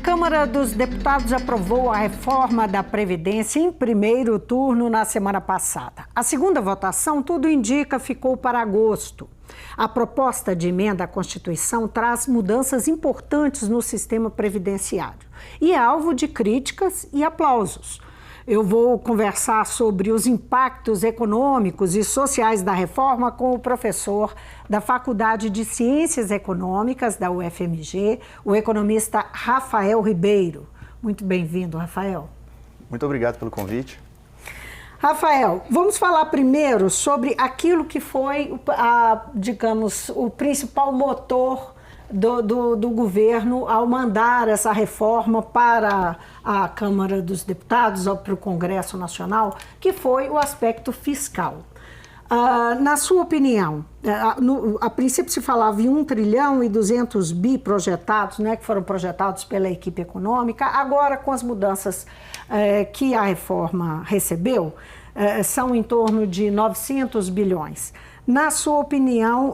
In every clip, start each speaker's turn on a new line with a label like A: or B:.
A: Câmara dos Deputados aprovou a reforma da Previdência em primeiro turno na semana passada. A segunda votação, tudo indica, ficou para agosto. A proposta de emenda à Constituição traz mudanças importantes no sistema previdenciário e é alvo de críticas e aplausos. Eu vou conversar sobre os impactos econômicos e sociais da reforma com o professor da Faculdade de Ciências Econômicas da UFMG, o economista Rafael Ribeiro. Muito bem-vindo, Rafael.
B: Muito obrigado pelo convite.
A: Rafael, vamos falar primeiro sobre aquilo que foi, digamos, o principal motor do governo ao mandar essa reforma para a Câmara dos Deputados, ou para o Congresso Nacional, que foi o aspecto fiscal. Na sua opinião, a princípio se falava em 1 trilhão e 200 bi projetados, né, que foram projetados pela equipe econômica, agora com as mudanças que a reforma recebeu, são em torno de 900 bilhões. Na sua opinião,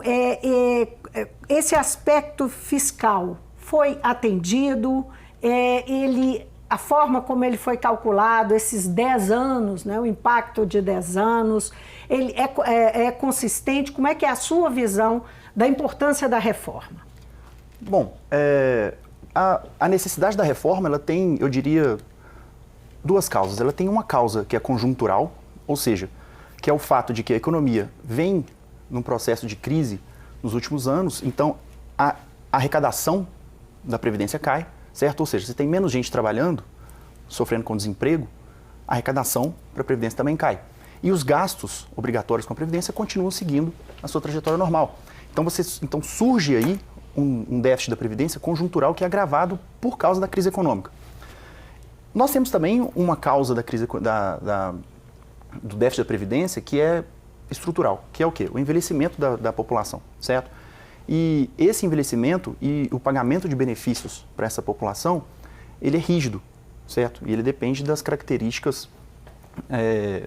A: esse aspecto fiscal foi atendido? A forma como ele foi calculado, esses 10 anos, né, o impacto de 10 anos, ele é consistente? Como é que é a sua visão da importância da reforma?
B: Bom, a necessidade da reforma, ela tem, eu diria, duas causas. Ela tem uma causa que é conjuntural, ou seja, que é o fato de que a economia vem num processo de crise nos últimos anos, então a arrecadação da Previdência cai, certo? Ou seja, se tem menos gente trabalhando, sofrendo com desemprego, a arrecadação para a Previdência também cai. E os gastos obrigatórios com a Previdência continuam seguindo a sua trajetória normal. Então surge aí um déficit da Previdência conjuntural que é agravado por causa da crise econômica. Nós temos também uma causa da crise do déficit da Previdência que é estrutural, que é o quê? O envelhecimento da população, certo? E esse envelhecimento e o pagamento de benefícios para essa população, ele é rígido, certo? E ele depende das características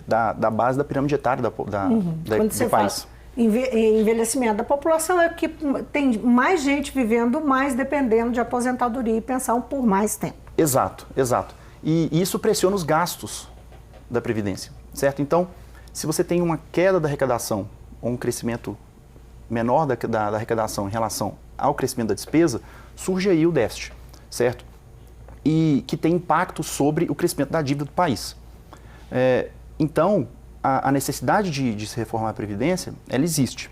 B: da base da pirâmide etária do país.
A: Envelhecimento da população é que tem mais gente vivendo mais, dependendo de aposentadoria e pensão por mais tempo.
B: Exato, exato. E isso pressiona os gastos da Previdência, certo? Então, se você tem uma queda da arrecadação ou um crescimento menor da arrecadação em relação ao crescimento da despesa, surge aí o déficit, certo? E que tem impacto sobre o crescimento da dívida do país. Então, a necessidade de se reformar a Previdência, ela existe,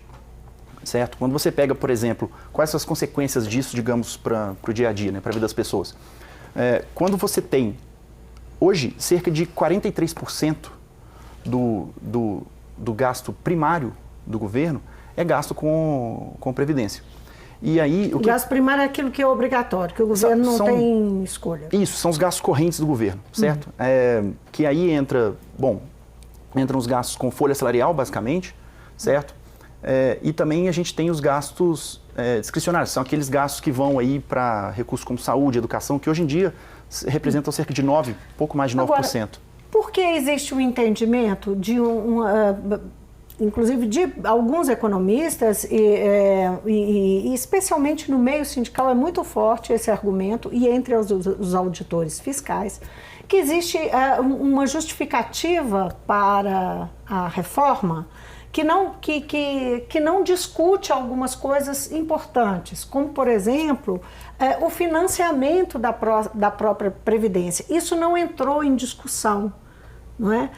B: certo? Quando você pega, por exemplo, quais são as consequências disso, digamos, para o dia a dia, né, para a vida das pessoas. Quando você tem, hoje, cerca de 43% do gasto primário do governo é gasto com Previdência. E aí,
A: o gasto primário é aquilo que é obrigatório, que o governo não tem escolha.
B: Isso, são os gastos correntes do governo, certo? Que aí entram os gastos com folha salarial, basicamente, certo? E também a gente tem os gastos discricionários, são aqueles gastos que vão aí para recursos como saúde, educação, que hoje em dia representam cerca de pouco mais de 9%.
A: Agora, por que existe um entendimento de inclusive de alguns economistas e especialmente no meio sindical é muito forte esse argumento e entre os auditores fiscais que existe uma justificativa para a reforma que não discute algumas coisas importantes, como, por exemplo, o financiamento da própria Previdência. Isso não entrou em discussão. Não é?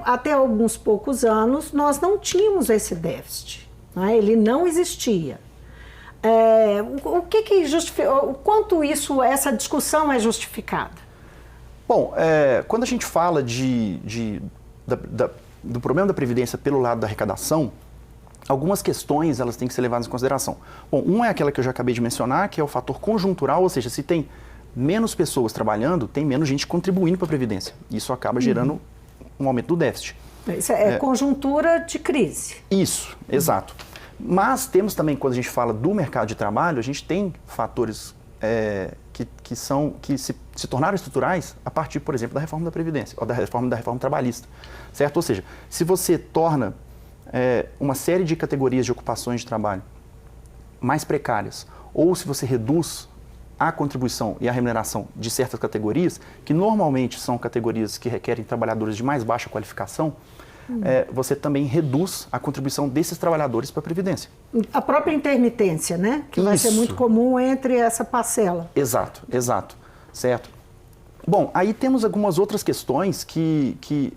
A: Até alguns poucos anos, nós não tínhamos esse déficit. Não é? Ele não existia. O que justifica, o quanto essa discussão é justificada?
B: Bom, quando a gente fala do problema da Previdência pelo lado da arrecadação, algumas questões elas têm que ser levadas em consideração. Bom, uma é aquela que eu já acabei de mencionar, que é o fator conjuntural, ou seja, se tem menos pessoas trabalhando, tem menos gente contribuindo para a Previdência. Isso acaba gerando um aumento do déficit.
A: Isso é conjuntura de crise.
B: Isso, exato. Mas temos também, quando a gente fala do mercado de trabalho, a gente tem fatores que se tornaram estruturais a partir, por exemplo, da reforma da Previdência, ou da reforma trabalhista, certo? Ou seja, se você torna uma série de categorias de ocupações de trabalho mais precárias, ou se você reduz a contribuição e a remuneração de certas categorias, que normalmente são categorias que requerem trabalhadores de mais baixa qualificação, você também reduz a contribuição desses trabalhadores para a Previdência.
A: A própria intermitência, né? Que vai ser muito comum entre essa parcela.
B: Exato, exato. Certo? Bom, aí temos algumas outras questões que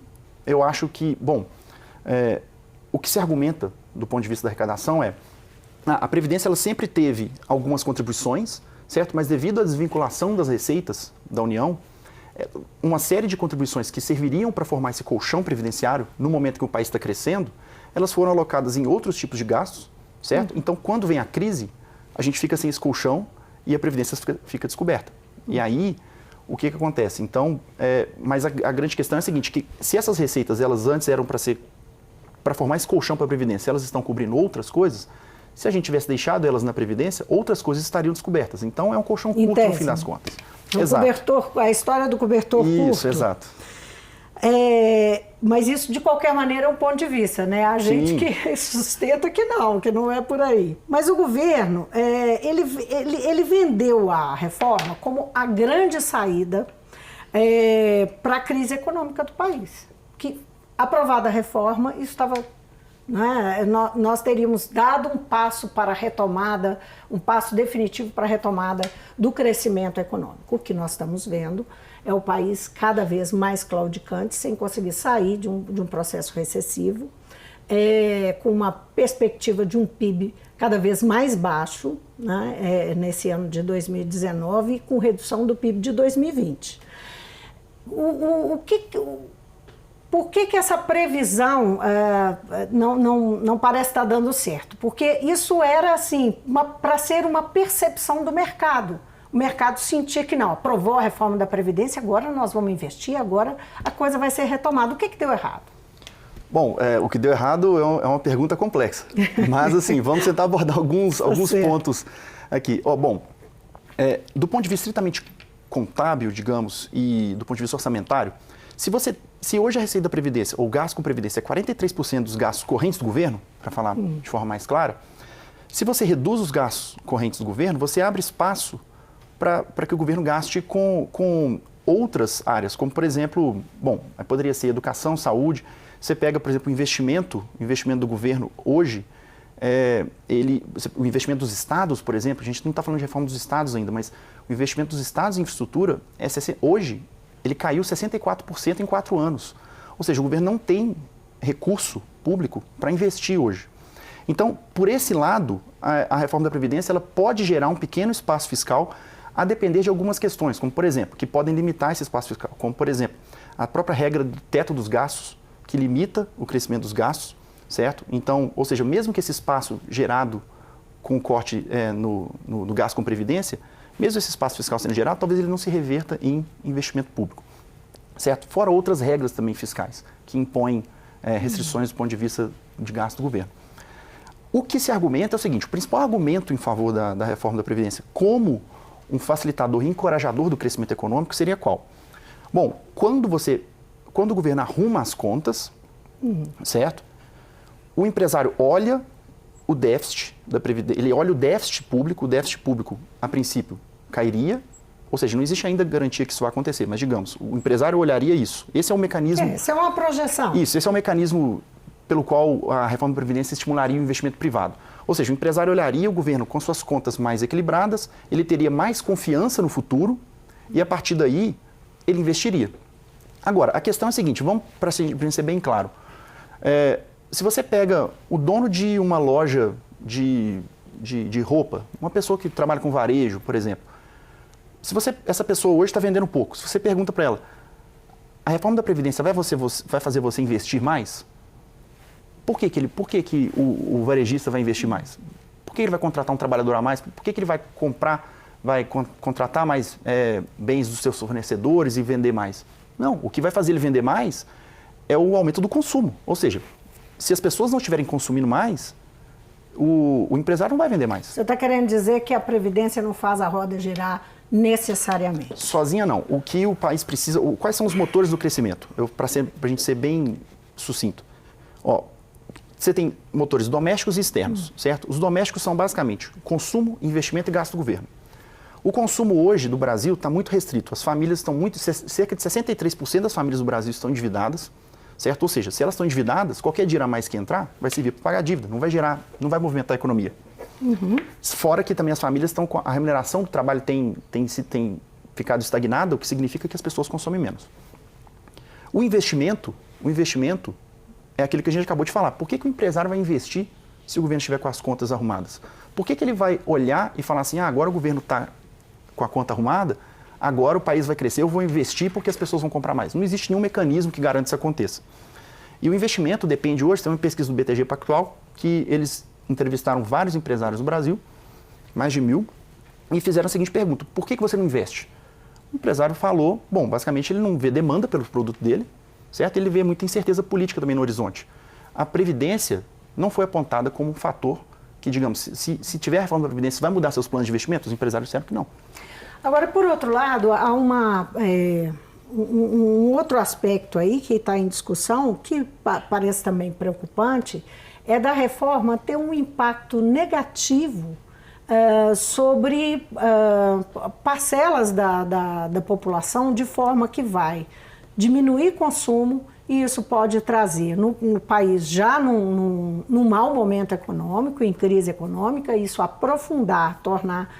B: eu acho que, o que se argumenta do ponto de vista da arrecadação é a Previdência ela sempre teve algumas contribuições, certo? Mas devido à desvinculação das receitas da União, uma série de contribuições que serviriam para formar esse colchão previdenciário no momento que o país está crescendo, elas foram alocadas em outros tipos de gastos, certo? Então, quando vem a crise, a gente fica sem esse colchão e a Previdência fica descoberta. E aí, o que acontece? Então, mas a grande questão é a seguinte, que se essas receitas, elas antes eram para formar esse colchão para a Previdência, elas estão cobrindo outras coisas, se a gente tivesse deixado elas na Previdência, outras coisas estariam descobertas. Então, é um colchão curto no fim das contas.
A: Exato. A história do cobertor curto.
B: Isso, exato.
A: Mas isso, de qualquer maneira, é um ponto de vista, né? A gente que sustenta que não é por aí. Mas o governo, ele vendeu a reforma como a grande saída para a crise econômica do país. Que, aprovada a reforma, isso estava... Nós teríamos dado um passo para a retomada, um passo definitivo para a retomada do crescimento econômico. O que nós estamos vendo é o país cada vez mais claudicante, sem conseguir sair de um processo recessivo, com uma perspectiva de um PIB cada vez mais baixo, nesse ano de 2019, e com redução do PIB de 2020. Por que essa previsão não parece estar dando certo? Porque isso era assim, para ser uma percepção do mercado. O mercado sentia que não, aprovou a reforma da Previdência, agora nós vamos investir, agora a coisa vai ser retomada. O que deu errado?
B: Bom, o que deu errado é uma pergunta complexa. Mas assim, vamos tentar abordar alguns pontos aqui. Do ponto de vista estritamente contábil, digamos, e do ponto de vista orçamentário, se hoje a receita da Previdência, ou gasto com Previdência, é 43% dos gastos correntes do governo, para falar de forma mais clara, se você reduz os gastos correntes do governo, você abre espaço para que o governo gaste com outras áreas, como, por exemplo, poderia ser educação, saúde. Você pega, por exemplo, o investimento do governo hoje, o investimento dos estados, por exemplo, a gente não está falando de reforma dos estados ainda, mas o investimento dos estados em infraestrutura, hoje, ele caiu 64% em 4 anos. Ou seja, o governo não tem recurso público para investir hoje. Então, por esse lado, a reforma da Previdência ela pode gerar um pequeno espaço fiscal a depender de algumas questões, como, por exemplo, que podem limitar esse espaço fiscal, como, por exemplo, a própria regra do teto dos gastos, que limita o crescimento dos gastos, certo? Então, ou seja, mesmo que esse espaço gerado com o corte no gasto com Previdência, mesmo esse espaço fiscal sendo gerado, talvez ele não se reverta em investimento público, certo? Fora outras regras também fiscais, que impõem restrições do ponto de vista de gasto do governo. O que se argumenta é o seguinte, o principal argumento em favor da reforma da Previdência como um facilitador e encorajador do crescimento econômico seria qual? Bom, quando o governo arruma as contas, certo? O empresário olha o déficit da Previdência, ele olha o déficit público, a princípio, cairia, ou seja, não existe ainda garantia que isso vai acontecer, mas digamos, o empresário olharia isso. Esse é o mecanismo...
A: Isso é uma projeção.
B: Isso, esse é o mecanismo pelo qual a reforma da Previdência estimularia o investimento privado. Ou seja, o empresário olharia o governo com suas contas mais equilibradas, ele teria mais confiança no futuro e, a partir daí, ele investiria. Agora, a questão é a seguinte, vamos para ser bem claro. Se você pega o dono de uma loja de roupa, uma pessoa que trabalha com varejo, por exemplo, essa pessoa hoje está vendendo pouco, se você pergunta para ela, a reforma da Previdência vai fazer você investir mais? Por que o varejista vai investir mais? Por que ele vai contratar um trabalhador a mais? Por que ele vai contratar mais bens dos seus fornecedores e vender mais? Não, o que vai fazer ele vender mais é o aumento do consumo. Ou seja, se as pessoas não estiverem consumindo mais, o empresário não vai vender mais.
A: Você está querendo dizer que a Previdência não faz a roda girar necessariamente?
B: Sozinha não. O que o país precisa... Quais são os motores do crescimento? Para a gente ser bem sucinto. Você tem motores domésticos e externos, certo? Os domésticos são basicamente consumo, investimento e gasto do governo. O consumo hoje do Brasil está muito restrito. As famílias estão cerca de 63% das famílias do Brasil estão endividadas, certo? Ou seja, se elas estão endividadas, qualquer dinheiro a mais que entrar vai servir para pagar a dívida, não vai movimentar a economia. Fora que também as famílias estão com a remuneração do trabalho tem ficado estagnada, o que significa que as pessoas consomem menos. O investimento é aquilo que a gente acabou de falar. Por que o empresário vai investir se o governo estiver com as contas arrumadas? Por que ele vai olhar e falar assim, agora o governo está com a conta arrumada, agora o país vai crescer, eu vou investir porque as pessoas vão comprar mais. Não existe nenhum mecanismo que garante isso aconteça. E o investimento depende hoje, tem uma pesquisa do BTG Pactual, que eles entrevistaram vários empresários do Brasil, mais de 1000, e fizeram a seguinte pergunta, por que você não investe? O empresário falou, bom, basicamente ele não vê demanda pelo produto dele, certo? Ele vê muita incerteza política também no horizonte. A Previdência não foi apontada como um fator que, digamos, se tiver a reforma da Previdência, vai mudar seus planos de investimento? Os empresários disseram que não.
A: Agora, por outro lado, há um outro aspecto aí que está em discussão, que parece também preocupante, é da reforma ter um impacto negativo sobre parcelas da população, de forma que vai diminuir consumo, e isso pode trazer no país já num mau momento econômico, em crise econômica, isso aprofundar, tornar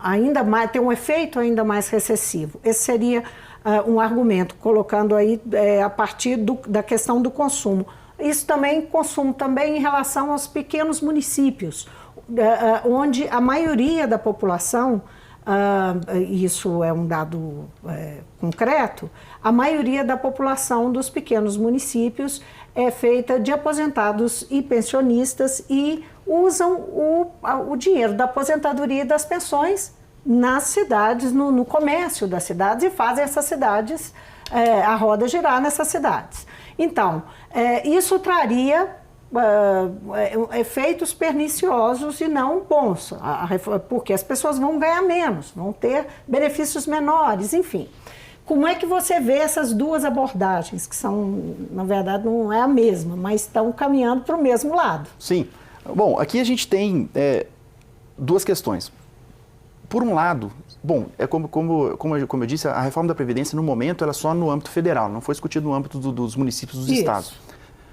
A: ainda mais, ter um efeito ainda mais recessivo. Esse seria um argumento, colocando aí a partir da questão do consumo. Isso também, consumo também em relação aos pequenos municípios, onde a maioria da população, isso é um dado concreto, a maioria da população dos pequenos municípios é feita de aposentados e pensionistas e usam o dinheiro da aposentadoria e das pensões nas cidades, no comércio das cidades, e fazem essas cidades, a roda girar nessas cidades. Então, isso traria efeitos perniciosos e não bons, porque as pessoas vão ganhar menos, vão ter benefícios menores, enfim. Como é que você vê essas duas abordagens, que são, na verdade, não é a mesma, mas estão caminhando para o mesmo lado?
B: Sim. Bom, aqui a gente tem duas questões. Por um lado, bom, como eu disse, a reforma da Previdência, no momento, ela é só no âmbito federal, não foi discutido no âmbito dos municípios dos estados.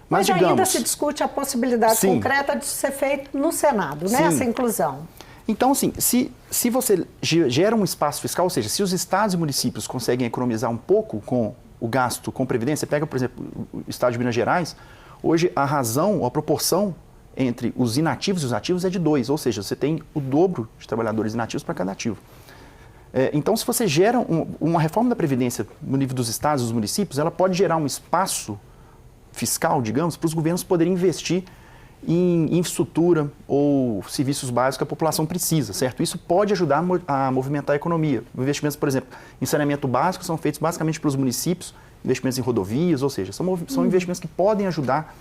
A: Mas digamos, ainda se discute a possibilidade concreta de ser feito no Senado, né, essa inclusão. Então, assim,
B: se você gera um espaço fiscal, ou seja, se os estados e municípios conseguem economizar um pouco com o gasto com Previdência, pega, por exemplo, o estado de Minas Gerais, hoje a razão, a proporção entre os inativos e os ativos é de 2, ou seja, você tem o dobro de trabalhadores inativos para cada ativo. Então, se você gera uma reforma da Previdência no nível dos estados e dos municípios, ela pode gerar um espaço fiscal, digamos, para os governos poderem investir em infraestrutura ou serviços básicos que a população precisa, certo? Isso pode ajudar a movimentar a economia. Investimentos, por exemplo, em saneamento básico são feitos basicamente pelos municípios, investimentos em rodovias, ou seja, são investimentos que podem ajudar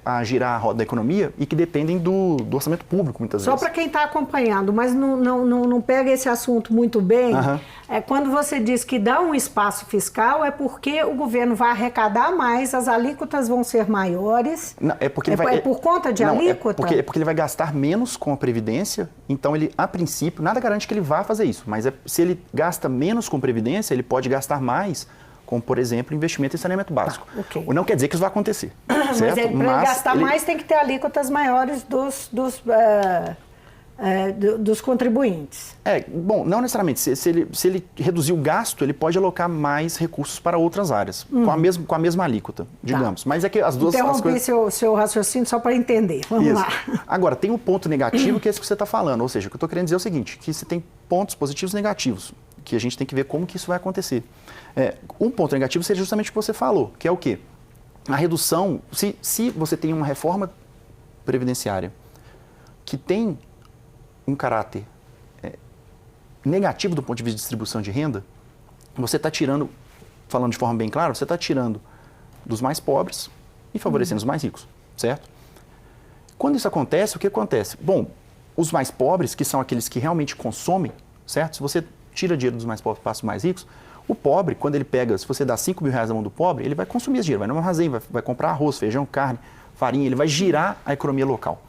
B: a girar a roda da economia e que dependem do orçamento público, muitas vezes.
A: Só para quem está acompanhando, mas não pega esse assunto muito bem, quando você diz que dá um espaço fiscal, é porque o governo vai arrecadar mais, as alíquotas vão ser maiores.
B: Não, é
A: por conta de alíquota?
B: É porque ele vai gastar menos com a Previdência, então ele, a princípio, nada garante que ele vá fazer isso, mas se ele gasta menos com Previdência, ele pode gastar mais, como, por exemplo, investimento em saneamento básico.
A: Okay.
B: Não quer dizer que isso vai acontecer.
A: Mas para ele gastar mais tem que ter alíquotas maiores dos contribuintes.
B: Bom, não necessariamente. Se ele reduzir o gasto, ele pode alocar mais recursos para outras áreas, com a mesma alíquota, digamos. Mas é que as duas...
A: Interrompi seu raciocínio só para entender. Vamos lá.
B: Agora, tem um ponto negativo que é esse que você está falando. Ou seja, o que eu estou querendo dizer é o seguinte, que você tem pontos positivos e negativos, que a gente tem que ver como que isso vai acontecer. Um ponto negativo seria justamente o que você falou, que é o quê? A redução, se você tem uma reforma previdenciária que tem um caráter negativo do ponto de vista de distribuição de renda, você está tirando, falando de forma bem clara, você está tirando dos mais pobres e favorecendo os mais ricos, certo? Quando isso acontece, o que acontece? Bom, os mais pobres, que são aqueles que realmente consomem, certo? Se você tira dinheiro dos mais pobres e passa os mais ricos, o pobre, quando ele pega, se você dá R$5.000 na mão do pobre, ele vai consumir esse dinheiro, vai no armazém, vai comprar arroz, feijão, carne, farinha, ele vai girar a economia local.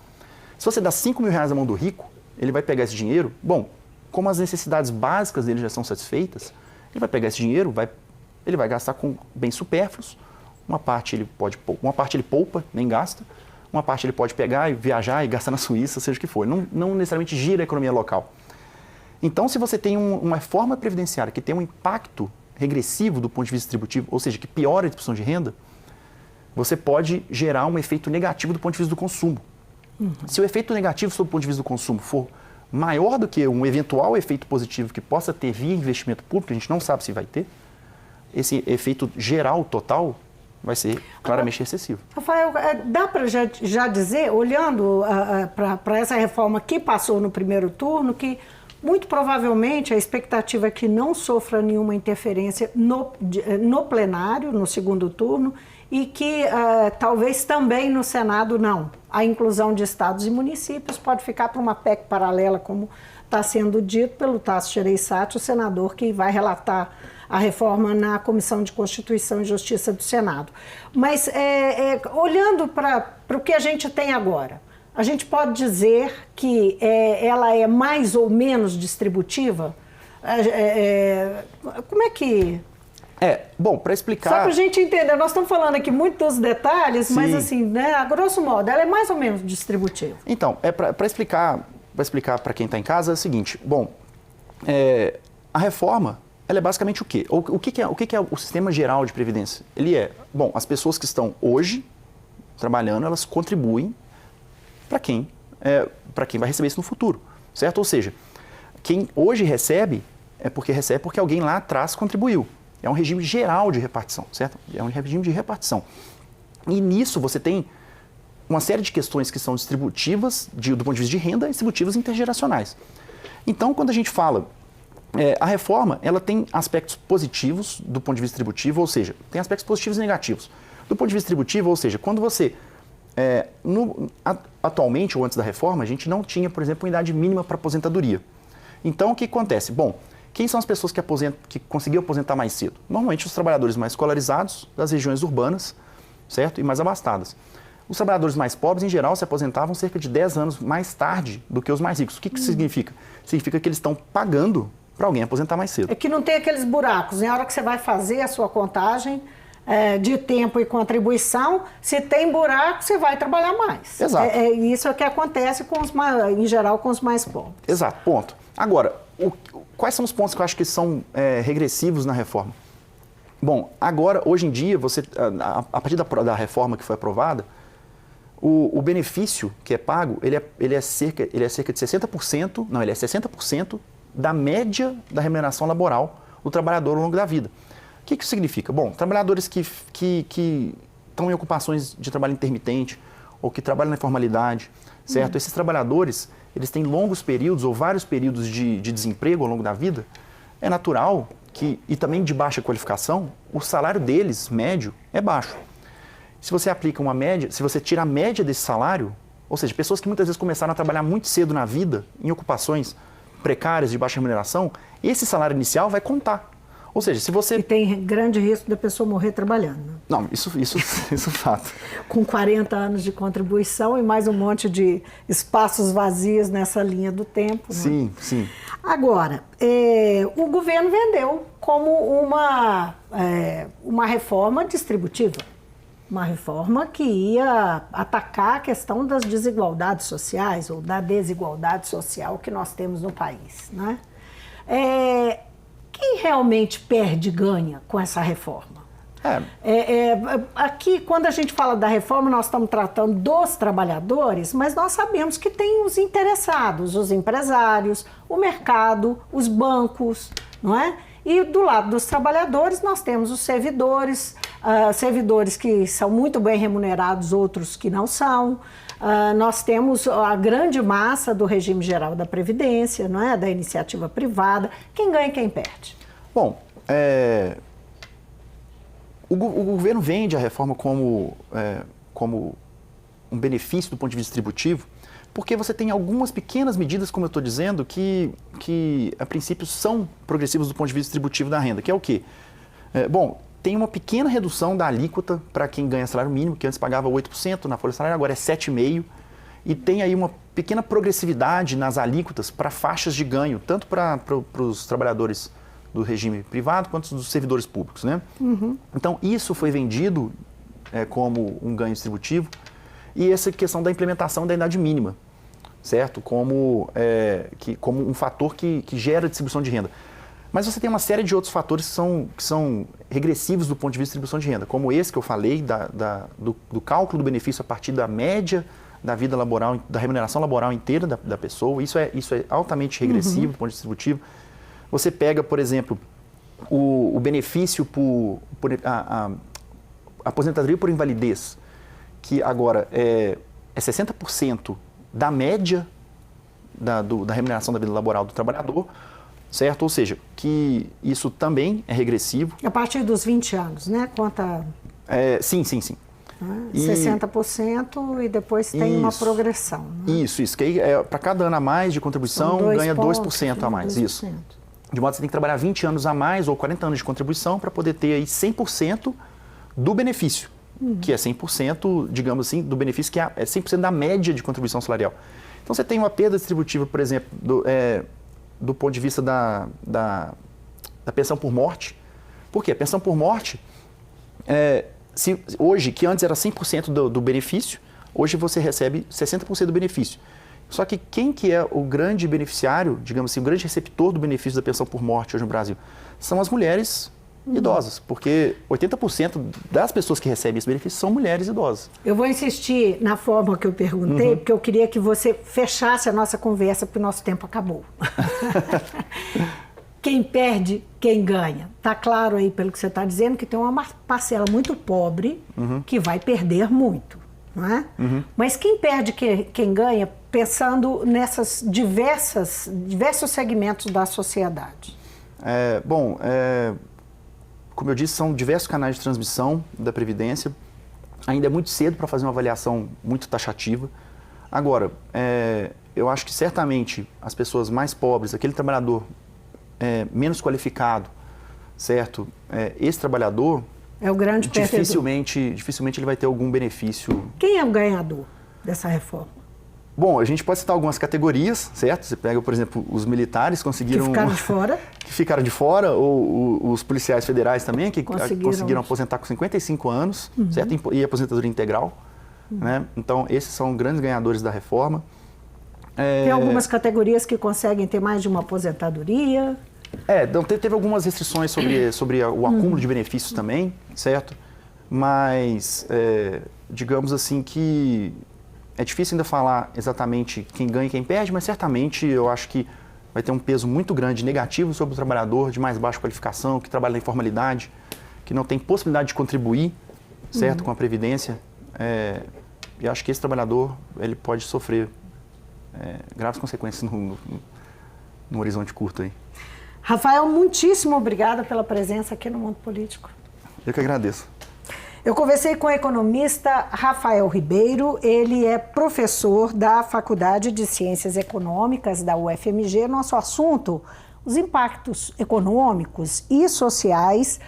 B: Se você dá R$5.000 na mão do rico, ele vai pegar esse dinheiro, bom, como as necessidades básicas dele já são satisfeitas, ele vai pegar esse dinheiro, ele vai gastar com bens supérfluos, uma parte ele poupa, nem gasta, uma parte ele pode pegar e viajar e gastar na Suíça, seja o que for. Não necessariamente gira a economia local. Então, se você tem uma reforma previdenciária que tem um impacto regressivo do ponto de vista distributivo, ou seja, que piora a distribuição de renda, você pode gerar um efeito negativo do ponto de vista do consumo. Se o efeito negativo sob o ponto de vista do consumo for maior do que um eventual efeito positivo que possa ter via investimento público, a gente não sabe se vai ter, esse efeito geral total vai ser claramente excessivo.
A: Rafael, dá para já dizer, olhando para essa reforma que passou no primeiro turno, que muito provavelmente a expectativa é que não sofra nenhuma interferência no plenário, no segundo turno, e que talvez também no Senado não. A inclusão de estados e municípios pode ficar para uma PEC paralela, como está sendo dito pelo Tasso Gereissati, o senador que vai relatar a reforma na Comissão de Constituição e Justiça do Senado. Mas olhando para o que a gente tem agora, a gente pode dizer que ela é mais ou menos distributiva? Como é que...
B: Bom, para explicar...
A: Só para a gente entender, nós estamos falando aqui muito dos detalhes, sim, mas assim, né, a grosso modo, ela é mais ou menos distributiva.
B: Então, para explicar para quem está em casa, é o seguinte, bom, a reforma, ela é basicamente o quê? O que é o sistema geral de previdência? Ele bom, as pessoas que estão hoje trabalhando, elas contribuem para quem vai receber isso no futuro, certo? Ou seja, quem hoje recebe porque alguém lá atrás contribuiu. É um regime geral de repartição, certo? É um regime de repartição. E nisso você tem uma série de questões que são distributivas, do ponto de vista de renda, e distributivas intergeracionais. Então, quando a gente fala, a reforma, ela tem aspectos positivos do ponto de vista distributivo, ou seja, tem aspectos positivos e negativos. Do ponto de vista distributivo, ou seja, quando você... atualmente, ou antes da reforma, a gente não tinha, por exemplo, uma idade mínima para aposentadoria. Então, o que acontece? Bom, quem são as pessoas que conseguiam aposentar mais cedo? Normalmente os trabalhadores mais escolarizados das regiões urbanas, certo? E mais abastadas. Os trabalhadores mais pobres, em geral, se aposentavam cerca de 10 anos mais tarde do que os mais ricos. O que isso significa? Significa que eles estão pagando para alguém aposentar mais cedo.
A: É que não tem aqueles buracos. Na hora que você vai fazer a sua contagem de tempo e contribuição, se tem buraco, você vai trabalhar mais.
B: Exato.
A: Isso é o que acontece, em geral, com os mais pobres.
B: Exato, ponto. Agora, quais são os pontos que eu acho que são regressivos na reforma? Bom, agora, hoje em dia, a partir da reforma que foi aprovada, o benefício que é pago, ele é cerca de 60%, não, ele é 60% da média da remuneração laboral do trabalhador ao longo da vida. O que isso significa? Bom, trabalhadores que estão em ocupações de trabalho intermitente ou que trabalham na informalidade, certo? Esses trabalhadores, eles têm longos períodos ou vários períodos de desemprego ao longo da vida. É natural e também de baixa qualificação, o salário deles, médio, é baixo. Se você aplica uma média, se você tira a média desse salário, ou seja, pessoas que muitas vezes começaram a trabalhar muito cedo na vida, em ocupações precárias de baixa remuneração, esse salário inicial vai contar. Ou seja, se você...
A: E tem grande risco da pessoa morrer trabalhando.
B: Não, isso é fato.
A: Com 40 anos de contribuição e mais um monte de espaços vazios nessa linha do tempo.
B: Sim,
A: né?
B: Sim.
A: Agora, o governo vendeu como uma reforma distributiva. Uma reforma que ia atacar a questão das desigualdades sociais ou da desigualdade social que nós temos no país, né? Quem realmente perde e ganha com essa reforma? Aqui, quando a gente fala da reforma, nós estamos tratando dos trabalhadores, mas nós sabemos que tem os interessados, os empresários, o mercado, os bancos, não é? E do lado dos trabalhadores, nós temos os servidores, servidores que são muito bem remunerados, outros que não são. Nós temos a grande massa do regime geral da Previdência, não é? Da iniciativa privada. Quem ganha e quem perde?
B: Bom, o governo vende a reforma como um benefício do ponto de vista distributivo, porque você tem algumas pequenas medidas, como eu estou dizendo, que a princípio são progressivas do ponto de vista distributivo da renda, que é o quê? Bom, tem uma pequena redução da alíquota para quem ganha salário mínimo, que antes pagava 8% na folha salarial, agora é 7,5%, e tem aí pequena progressividade nas alíquotas para faixas de ganho, tanto para os trabalhadores do regime privado quanto dos servidores públicos, né? Então, isso foi vendido como um ganho distributivo e essa questão da implementação da idade mínima, certo? Como um fator que gera distribuição de renda. Mas você tem uma série de outros fatores que são regressivos do ponto de vista de distribuição de renda, como esse que eu falei, do cálculo do benefício a partir da média da vida laboral, da remuneração laboral inteira da pessoa. Isso é altamente regressivo do ponto de vista distributivo. Você pega, por exemplo, o benefício por a aposentadoria por invalidez, que agora é 60% da média da remuneração da vida laboral do trabalhador, certo? Ou seja, que isso também é regressivo.
A: A partir dos 20 anos, né? Conta...
B: Sim.
A: 60% e depois tem uma progressão. Né?
B: Isso. Que aí, para cada ano a mais de contribuição, ganha 2% a mais. 2%. Isso. De modo que você tem que trabalhar 20 anos a mais ou 40 anos de contribuição para poder ter aí 100% do benefício, que é 100%, digamos assim, do benefício que é 100% da média de contribuição salarial. Então você tem uma perda distributiva, por exemplo, do ponto de vista da pensão por morte. Por quê? A pensão por morte, hoje, que antes era 100% do benefício, hoje você recebe 60% do benefício. Só que quem que é o grande beneficiário, digamos assim, o grande receptor do benefício da pensão por morte hoje no Brasil? São as mulheres idosas, porque 80% das pessoas que recebem esse benefício são mulheres idosas.
A: Eu vou insistir na forma que eu perguntei, porque eu queria que você fechasse a nossa conversa, porque o nosso tempo acabou. Quem perde, quem ganha. Está claro aí, pelo que você está dizendo, que tem uma parcela muito pobre que vai perder muito. Não é? Mas quem perde, quem ganha, pensando nessas diversos segmentos da sociedade?
B: Como eu disse, são diversos canais de transmissão da Previdência. Ainda é muito cedo para fazer uma avaliação muito taxativa. Agora, eu acho que certamente as pessoas mais pobres, aquele trabalhador menos qualificado, certo? Esse trabalhador...
A: É o grande perdedor.
B: Dificilmente ele vai ter algum benefício.
A: Quem é o ganhador dessa reforma?
B: Bom, a gente pode citar algumas categorias, certo? Você pega, por exemplo, os militares conseguiram...
A: Que ficaram de fora.
B: Que ficaram de fora, ou os policiais federais também, que conseguiram aposentar com 55 anos, certo? E aposentadoria integral. Né? Então, esses são grandes ganhadores da reforma.
A: Tem algumas categorias que conseguem ter mais de uma aposentadoria...
B: Então, teve algumas restrições sobre o acúmulo de benefícios também, certo? Mas, digamos assim que é difícil ainda falar exatamente quem ganha e quem perde, mas certamente eu acho que vai ter um peso muito grande negativo sobre o trabalhador de mais baixa qualificação, que trabalha na informalidade, que não tem possibilidade de contribuir, certo, com a Previdência. E acho que esse trabalhador ele pode sofrer graves consequências no horizonte curto aí.
A: Rafael, muitíssimo obrigada pela presença aqui no Mundo Político.
B: Eu que agradeço.
A: Eu conversei com o economista Rafael Ribeiro, ele é professor da Faculdade de Ciências Econômicas da UFMG. Nosso assunto, os impactos econômicos e sociais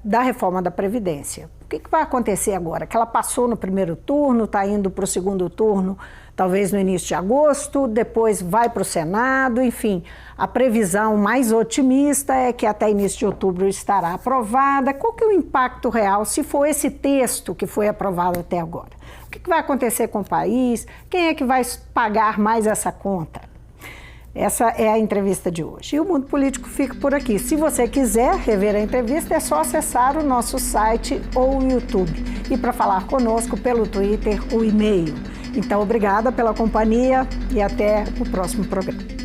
A: da reforma da Previdência. O que vai acontecer agora? Que ela passou no primeiro turno, está indo para o segundo turno, talvez no início de agosto, depois vai para o Senado, enfim. A previsão mais otimista é que até início de outubro estará aprovada. Qual que é o impacto real se for esse texto que foi aprovado até agora? O que vai acontecer com o país? Quem é que vai pagar mais essa conta? Essa é a entrevista de hoje. E o Mundo Político fica por aqui. Se você quiser rever a entrevista, é só acessar o nosso site ou o YouTube. E para falar conosco pelo Twitter, o e-mail. Então, obrigada pela companhia e até o próximo programa.